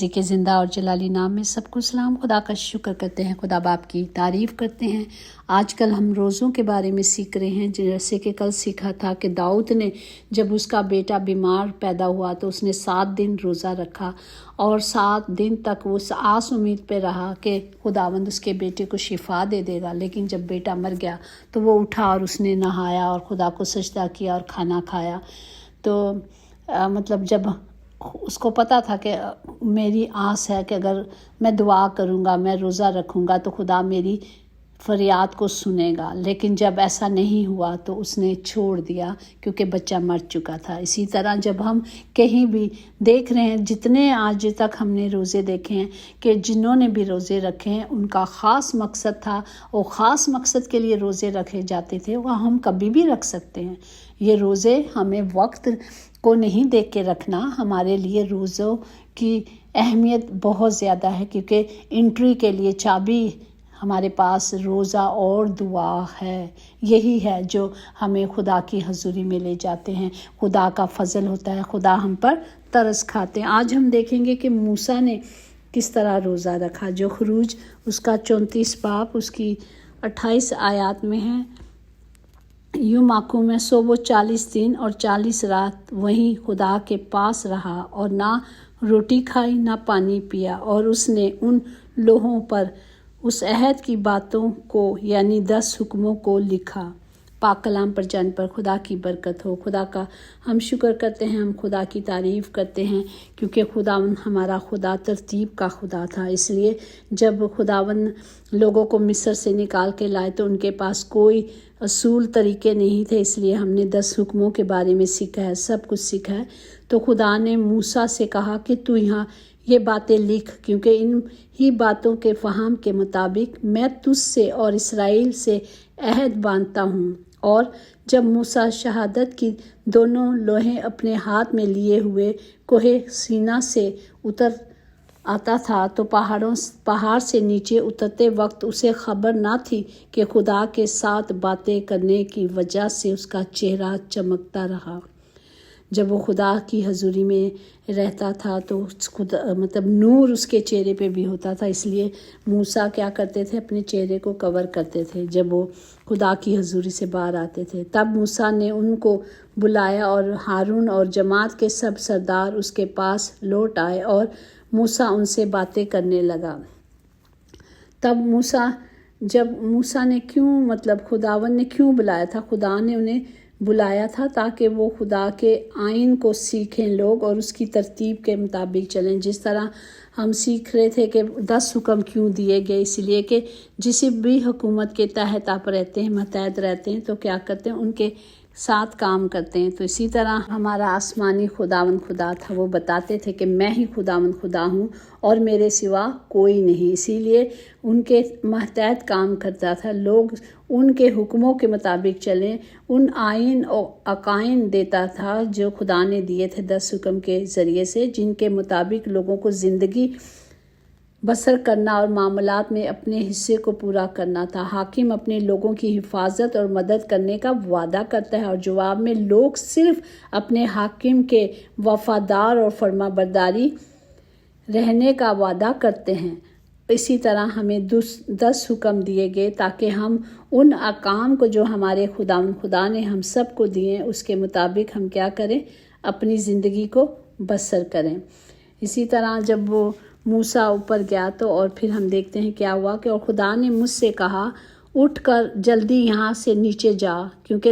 مسیح کے زندہ اور جلالی نام میں سب کو سلام۔ خدا کا شکر کرتے ہیں، خدا باپ کی تعریف کرتے ہیں۔ آج کل ہم روزوں کے بارے میں سیکھ رہے ہیں، جیسے کہ کل سیکھا تھا کہ داؤد نے جب اس کا بیٹا بیمار پیدا ہوا تو اس نے 7 دن روزہ رکھا اور 7 دن تک وہ آس امید پہ رہا کہ خداوند اس کے بیٹے کو شفا دے دے گا۔ لیکن جب بیٹا مر گیا تو وہ اٹھا اور اس نے نہایا اور خدا کو سجدہ کیا اور کھانا کھایا۔ تو مطلب جب اس کو پتہ تھا کہ میری آس ہے کہ اگر میں دعا کروں گا، میں روزہ رکھوں گا تو خدا میری فریاد کو سنے گا، لیکن جب ایسا نہیں ہوا تو اس نے چھوڑ دیا کیونکہ بچہ مر چکا تھا۔ اسی طرح جب ہم کہیں بھی دیکھ رہے ہیں، جتنے آج تک ہم نے روزے دیکھے ہیں کہ جنہوں نے بھی روزے رکھے ہیں ان کا خاص مقصد تھا، وہ خاص مقصد کے لیے روزے رکھے جاتے تھے، وہ ہم کبھی بھی رکھ سکتے ہیں۔ یہ روزے ہمیں وقت کو نہیں دیکھ کے رکھنا، ہمارے لیے روزوں کی اہمیت بہت زیادہ ہے، کیونکہ انٹری کے لیے چابی ہمارے پاس روزہ اور دعا ہے۔ یہی ہے جو ہمیں خدا کی حضوری میں لے جاتے ہیں۔ خدا کا فضل ہوتا ہے، خدا ہم پر ترس کھاتے ہیں۔ آج ہم دیکھیں گے کہ موسیٰ نے کس طرح روزہ رکھا، جو خروج اس کا 34 باب اس کی 28 آیات میں ہے۔ یوں معقوم ہے، سو وہ 40 دن اور 40 رات وہیں خدا کے پاس رہا اور نہ روٹی کھائی نہ پانی پیا، اور اس نے ان لوحوں پر اس عہد کی باتوں کو یعنی 10 حکموں کو لکھا۔ پاک کلام پر جان پر خدا کی برکت ہو۔ خدا کا ہم شکر کرتے ہیں، ہم خدا کی تعریف کرتے ہیں، کیونکہ خداوند ہمارا خدا ترتیب کا خدا تھا۔ اس لیے جب خداوند لوگوں کو مصر سے نکال کے لائے تو ان کے پاس کوئی اصول طریقے نہیں تھے، اس لیے ہم نے 10 حکموں کے بارے میں سیکھا ہے، سب کچھ سیکھا ہے۔ تو خدا نے موسیٰ سے کہا کہ تو یہاں یہ باتیں لکھ، کیونکہ ان ہی باتوں کے فہم کے مطابق میں تجھ سے اور اسرائیل سے عہد باندھتا ہوں۔ اور جب موسیٰ شہادت کی دونوں لوحیں اپنے ہاتھ میں لیے ہوئے کوہ سینا سے اتر آتا تھا تو پہاڑ سے نیچے اترتے وقت اسے خبر نہ تھی کہ خدا کے ساتھ باتیں کرنے کی وجہ سے اس کا چہرہ چمکتا رہا۔ جب وہ خدا کی حضوری میں رہتا تھا تو مطلب نور اس کے چہرے پہ بھی ہوتا تھا، اس لیے موسیٰ کیا کرتے تھے، اپنے چہرے کو کور کرتے تھے جب وہ خدا کی حضوری سے باہر آتے تھے۔ تب موسیٰ نے ان کو بلایا اور ہارون اور جماعت کے سب سردار اس کے پاس لوٹ آئے اور موسیٰ ان سے باتیں کرنے لگا۔ تب جب موسیٰ نے خداوند نے کیوں بلایا تھا؟ خدا نے انہیں بلایا تھا تاکہ وہ خدا کے آئین کو سیکھیں لوگ اور اس کی ترتیب کے مطابق چلیں۔ جس طرح ہم سیکھ رہے تھے کہ 10 حکم کیوں دیے گئے، اس لیے کہ جس بھی حکومت کے تحت آپ رہتے ہیں، متحد رہتے ہیں، تو کیا کرتے ہیں، ان کے ساتھ کام کرتے ہیں۔ تو اسی طرح ہمارا آسمانی خداوند خدا تھا، وہ بتاتے تھے کہ میں ہی خداوند خدا ہوں اور میرے سوا کوئی نہیں، اسی لیے ان کے ماتحت کام کرتا تھا۔ لوگ ان کے حکموں کے مطابق چلیں، ان آئین اور عقائد دیتا تھا جو خدا نے دیے تھے 10 حکم کے ذریعے سے، جن کے مطابق لوگوں کو زندگی بسر کرنا اور معاملات میں اپنے حصے کو پورا کرنا تھا۔ حاکم اپنے لوگوں کی حفاظت اور مدد کرنے کا وعدہ کرتا ہے اور جواب میں لوگ صرف اپنے حاکم کے وفادار اور فرما برداری رہنے کا وعدہ کرتے ہیں۔ اسی طرح ہمیں 10 حکم دیے گئے تاکہ ہم ان احکام کو جو ہمارے خدا نے ہم سب کو دیے ہیں اس کے مطابق ہم کیا کریں، اپنی زندگی کو بسر کریں۔ اسی طرح جب وہ موسیٰ اوپر گیا تو اور پھر ہم دیکھتے ہیں کیا ہوا کہ اور خدا نے مجھ سے کہا، اٹھ کر جلدی یہاں سے نیچے جا، کیونکہ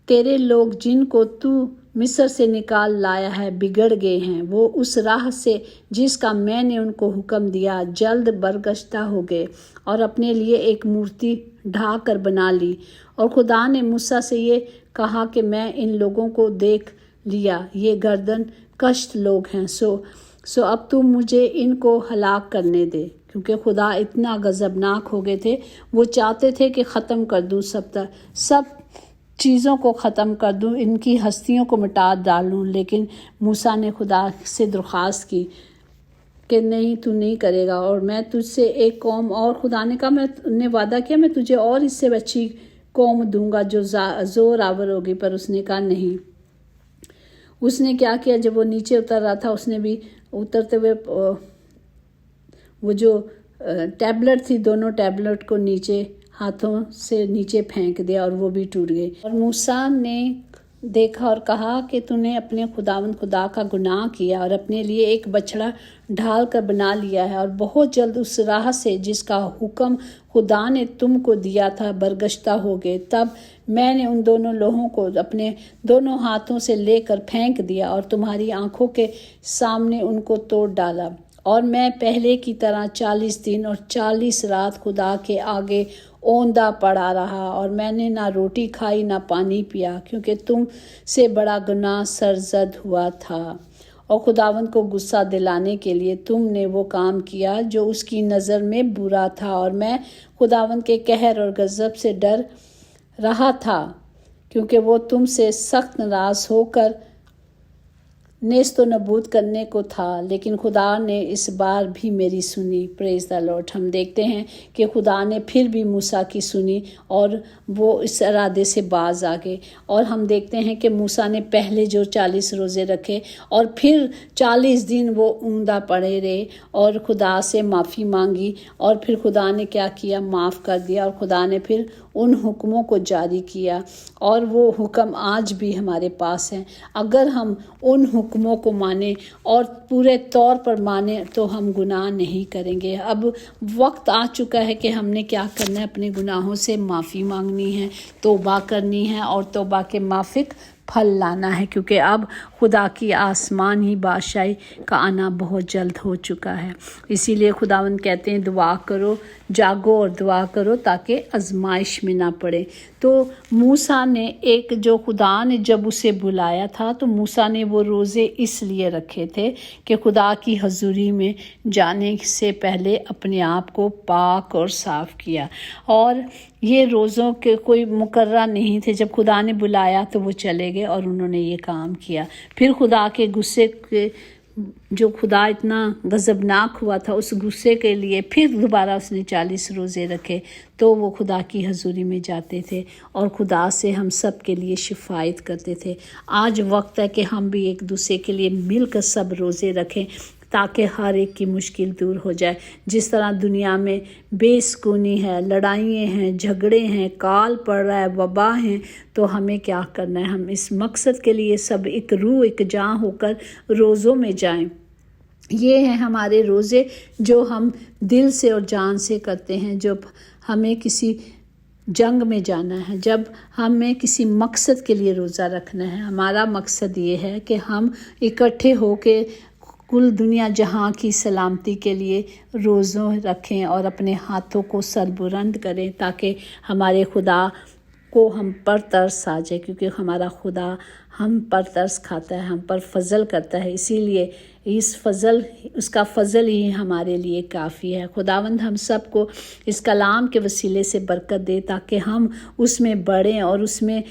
تیرے لوگ جن کو تو مصر سے نکال لایا ہے بگڑ گئے ہیں، وہ اس راہ سے جس کا میں نے ان کو حکم دیا جلد برگشتہ ہو گئے اور اپنے لیے ایک مورتی ڈھا کر بنا لی۔ اور خدا نے موسیٰ سے یہ کہا کہ میں ان لوگوں کو دیکھ لیا، یہ گردن کشت لوگ ہیں، سو اب تو مجھے ان کو ہلاک کرنے دے، کیونکہ خدا اتنا غضبناک ہو گئے تھے، وہ چاہتے تھے کہ ختم کر دوں، سب چیزوں کو ختم کر دوں، ان کی ہستیوں کو مٹا ڈالوں۔ لیکن موسیٰ نے خدا سے درخواست کی کہ نہیں، تو نہیں کرے گا، اور میں تجھ سے ایک قوم، اور خدا نے کہا، میں نے وعدہ کیا میں تجھے اور اس سے اچھی قوم دوں گا جو زور آور ہوگی، پر اس نے کہا نہیں۔ اس نے کیا کیا، جب وہ نیچے اتر رہا تھا اس نے بھی उतरते हुए वो जो टैबलेट थी, दोनों टैबलेट को नीचे हाथों से नीचे फेंक दिया और वो भी टूट गई। और मूसा ने देखा और कहा कि तूने अपने खुदावंद खुदा का गुनाह किया और अपने लिए एक बछड़ा ढाल कर बना लिया है, और बहुत जल्द उस राह से जिसका हुक्म खुदा ने तुमको दिया था बरगश्ता हो गए। तब मैंने उन दोनों लोगों को अपने दोनों हाथों से लेकर फेंक दिया और तुम्हारी आंखों के सामने उनको तोड़ डाला। और मैं पहले की तरह 40 दिन और 40 रात खुदा के आगे ओंधा पड़ा रहा, और मैंने ना रोटी खाई ना पानी पिया, क्योंकि तुम से बड़ा गुनाह सरजद हुआ था। और खुदावंद को गुस्सा दिलाने के लिए तुमने वो काम किया जो उसकी नज़र में बुरा था। और मैं खुदावंद के कहर और गज़ब से डर रहा था, क्योंकि वो तुमसे सख्त नाराज़ होकर नेस्तो नबूद करने को था। लेकिन खुदा ने इस बार भी मेरी सुनी। Praise the Lord. हम देखते हैं कि खुदा ने फिर भी मूसा की सुनी और वो इस इरादे से बाज आ गए। और हम देखते हैं कि मूसा ने पहले जो 40 रोज़े रखे और फिर 40 दिन वो ऊंधा पड़े रहे और खुदा से माफ़ी मांगी, और फिर खुदा ने क्या किया, माफ़ कर दिया। और खुदा ने फिर उन हुक्मों को जारी किया, और वो हुक्म आज भी हमारे पास हैं। अगर हम उन हुक्मों को माने और पूरे तौर पर माने तो हम गुनाह नहीं करेंगे। अब वक्त आ चुका है कि हमने क्या करना है, अपने गुनाहों से माफ़ी मांगनी है, तौबा करनी है और तौबा के माफिक फल लाना है, क्योंकि अब खुदा की आसमानी बादशाही का आना बहुत जल्द हो चुका है। इसीलिए खुदावंद कहते हैं दुआ करो, जागो और दुआ करो ताकि आजमाइश में ना पड़े। तो मूसा ने एक जो खुदा ने जब उसे बुलाया था तो मूसा ने वो रोज़े इसलिए रखे थे कि खुदा की हजूरी में जाने से पहले अपने आप को पाक और साफ़ किया। और ये रोज़ों के कोई मुकर्रा नहीं थे, जब खुदा ने बुलाया तो वो चले गए और उन्होंने ये काम किया। फिर खुदा के गुस्से के जो खुदा इतना गज़बनाक हुआ था, उस गुस्से के लिए फिर दोबारा उसने 40 रोज़े रखे, तो वो खुदा की हजूरी में जाते थे और खुदा से हम सब के लिए शिफायत करते थे। आज वक्त है कि हम भी एक दूसरे के लिए मिलकर सब रोज़े रखें ताकि हर एक की मुश्किल दूर हो जाए। जिस तरह दुनिया में बेसुकूनी है, लड़ाइयाँ हैं, झगड़े हैं, काल पड़ रहा है, वबा हैं, तो हमें क्या करना है, हम इस मकसद के लिए सब एक रूह एक जान होकर रोज़ों में जाएं। ये हैं हमारे रोज़े जो हम दिल से और जान से करते हैं। जब हमें किसी जंग में जाना है, जब हमें किसी मकसद के लिए रोज़ा रखना है, हमारा मकसद ये है कि हम इकट्ठे होकर कुल दुनिया जहाँ की सलामती के लिए रोज़ों रखें और अपने हाथों को सरबुलंद करें ताकि हमारे खुदा को हम पर तरस आ जाए, क्योंकि हमारा खुदा हम पर तरस खाता है, हम पर फजल करता है। इसीलिए उसका फ़ज़ल ही हमारे लिए काफ़ी है। खुदावंद हम सब को इस कलाम के वसीले से बरकत दे ताकि हम उसमें बढ़ें और उसमें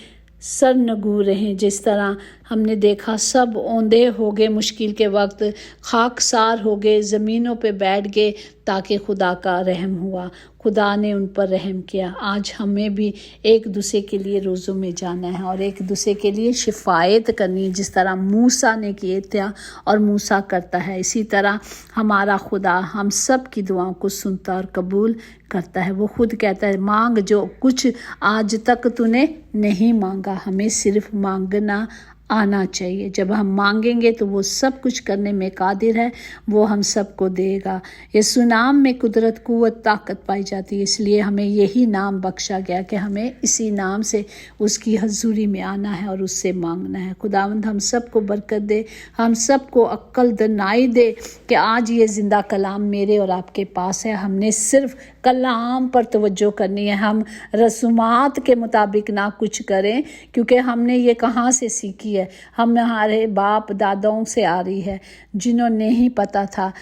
सरनगू रहें। जिस तरह हमने देखा सब औंधे हो गए, मुश्किल के वक्त खाकसार हो गए, ज़मीनों पे बैठ गए ताकि खुदा का रहम हुआ, खुदा ने उन पर रहम किया। आज हमें भी एक दूसरे के लिए रोज़ों में जाना है और एक दूसरे के लिए शिफायत करनी है, जिस तरह मूसा ने किए थे और मूसा करता है। इसी तरह हमारा खुदा हम सब की दुआओं को सुनता और कबूल करता है। वो खुद कहता है मांग जो कुछ आज तक तूने नहीं मांगा। हमें सिर्फ मांगना आना चाहिए। जब हम मांगेंगे तो वो सब कुछ करने में कादिर है, वो हम सबको देगा। यीशु नाम में कुदरत, कुव्वत, ताकत पाई जाती है, इसलिए हमें यही नाम बख्शा गया कि हमें इसी नाम से उसकी हजूरी में आना है और उससे मांगना है। खुदावंद हम सबको बरकत दे, हम सबको अक्ल दनाई दे कि आज ये ज़िंदा कलाम मेरे और आपके पास है। हमने सिर्फ कलाम पर तवज्जो करनी है, हम रसूमात के मुताबिक ना कुछ करें, क्योंकि हमने ये कहाँ से सीखी है, हमारे बाप दादाओं से आ रही है, जिन्होंने नहीं पता था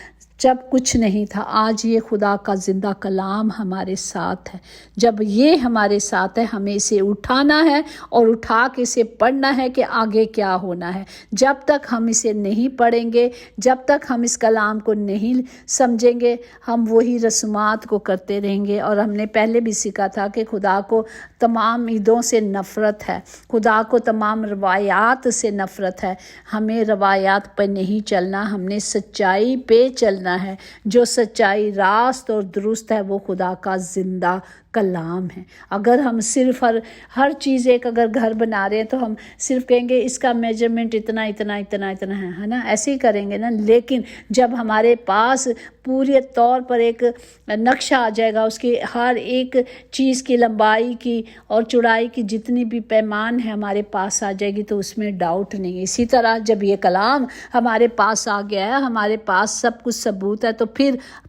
जब कुछ नहीं था। आज ये खुदा का ज़िंदा कलाम हमारे साथ है। जब ये हमारे साथ है, हमें इसे उठाना है और उठा के इसे पढ़ना है कि आगे क्या होना है। जब तक हम इसे नहीं पढ़ेंगे, जब तक हम इस कलाम को नहीं समझेंगे, हम वही रस्मात को करते रहेंगे। और हमने पहले भी सीखा था कि खुदा को तमाम ईदों से नफ़रत है, खुदा को तमाम रवायात से नफ़रत है। हमें रवायात पर नहीं चलना, हमने सच्चाई पे चलना है। जो सच्चाई, रास्त और दुरुस्त है वो खुदा का ज़िंदा कलाम है। अगर हम सिर्फ हर चीज़ एक अगर घर बना रहे हैं तो हम सिर्फ कहेंगे इसका मेजरमेंट इतना इतना इतना इतना है ना, ऐसे ही करेंगे ना। लेकिन जब हमारे पास पूरे तौर पर एक नक्शा आ जाएगा, उसकी हर एक चीज़ की लंबाई की और चौड़ाई की जितनी भी पैमान है हमारे पास आ जाएगी, तो उसमें डाउट नहीं है। इसी तरह जब ये कलाम हमारे पास आ गया है, हमारे पास सब कुछ सबूत है, तो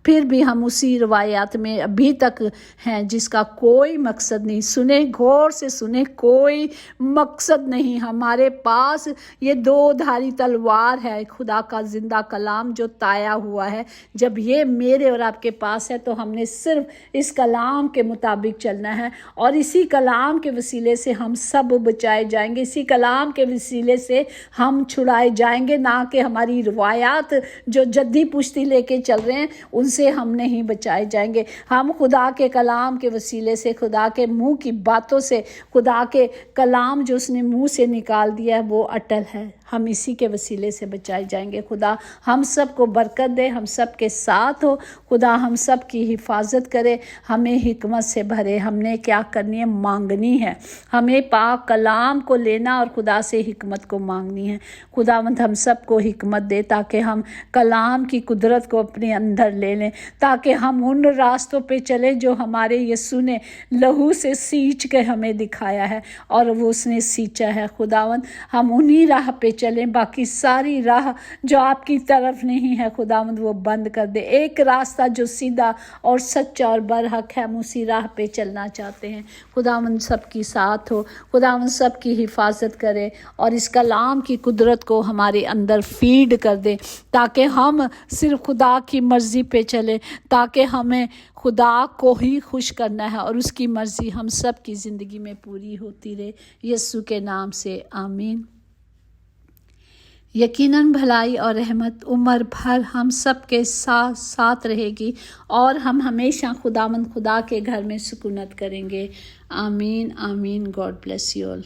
फिर भी हम उसी रवायात में अभी तक हैं जिसका कोई मकसद नहीं। सुने, गौर से सुने, कोई मकसद नहीं। हमारे पास ये दो धारी तलवार है, खुदा का जिंदा कलाम जो ताया हुआ है। जब ये मेरे और आपके पास है तो हमने सिर्फ इस कलाम के मुताबिक चलना है, और इसी कलाम के वसीले से हम सब बचाए जाएंगे। इसी कलाम के वसीले से हम छुड़ाए जाएंगे, ना कि हमारी रवायात जो जद्दी पुश्ती लेके चल रहे हैं उनसे हम नहीं बचाए जाएंगे। हम खुदा के कलाम के वसीले से, खुदा के मुंह की बातों से, खुदा के कलाम जो उसने मुंह से निकाल दिया है वो अटल है, हम इसी के वसीले से बचाए जाएंगे। खुदा हम सब को बरकत दे, हम सब के साथ हो। खुदा हम सब की हिफाजत करे, हमें हिकमत से भरे। हमने क्या करनी है? मांगनी है। हमें पाक कलाम को लेना और खुदा से हिकमत को मांगनी है। खुदावंद हम सब को हिकमत दे ताकि हम कलाम की कुदरत को अपने अंदर ले लें, ताकि हम उन रास्तों पे चलें जो हमारे यीशु ने लहू से सींच के हमें दिखाया है और वो उसने सींचा है। खुदावंद हम उन्हीं राह पे चलें, बाकी सारी राह जो आपकी तरफ नहीं है खुदावंद वो बंद कर दे। एक रास्ता जो सीधा और सच्चा और बरहक है, हम उसी राह पे चलना चाहते हैं। खुदावंद सबकी साथ हो, खुदावंद सबकी हिफाजत करे और इस कलाम की कुदरत को हमारे अंदर फीड कर दे, ताकि हम सिर्फ खुदा की मर्ज़ी पे चले, ताकि हमें खुदा को ही खुश करना है और उसकी मर्ज़ी हम सब की ज़िंदगी में पूरी होती रहे। यीशु के नाम से आमीन। यकीनन भलाई और रहमत उम्र भर हम सब के साथ साथ रहेगी और हम हमेशा खुदावंद खुदा के घर में सुकूनत करेंगे। आमीन आमीन। God bless you all.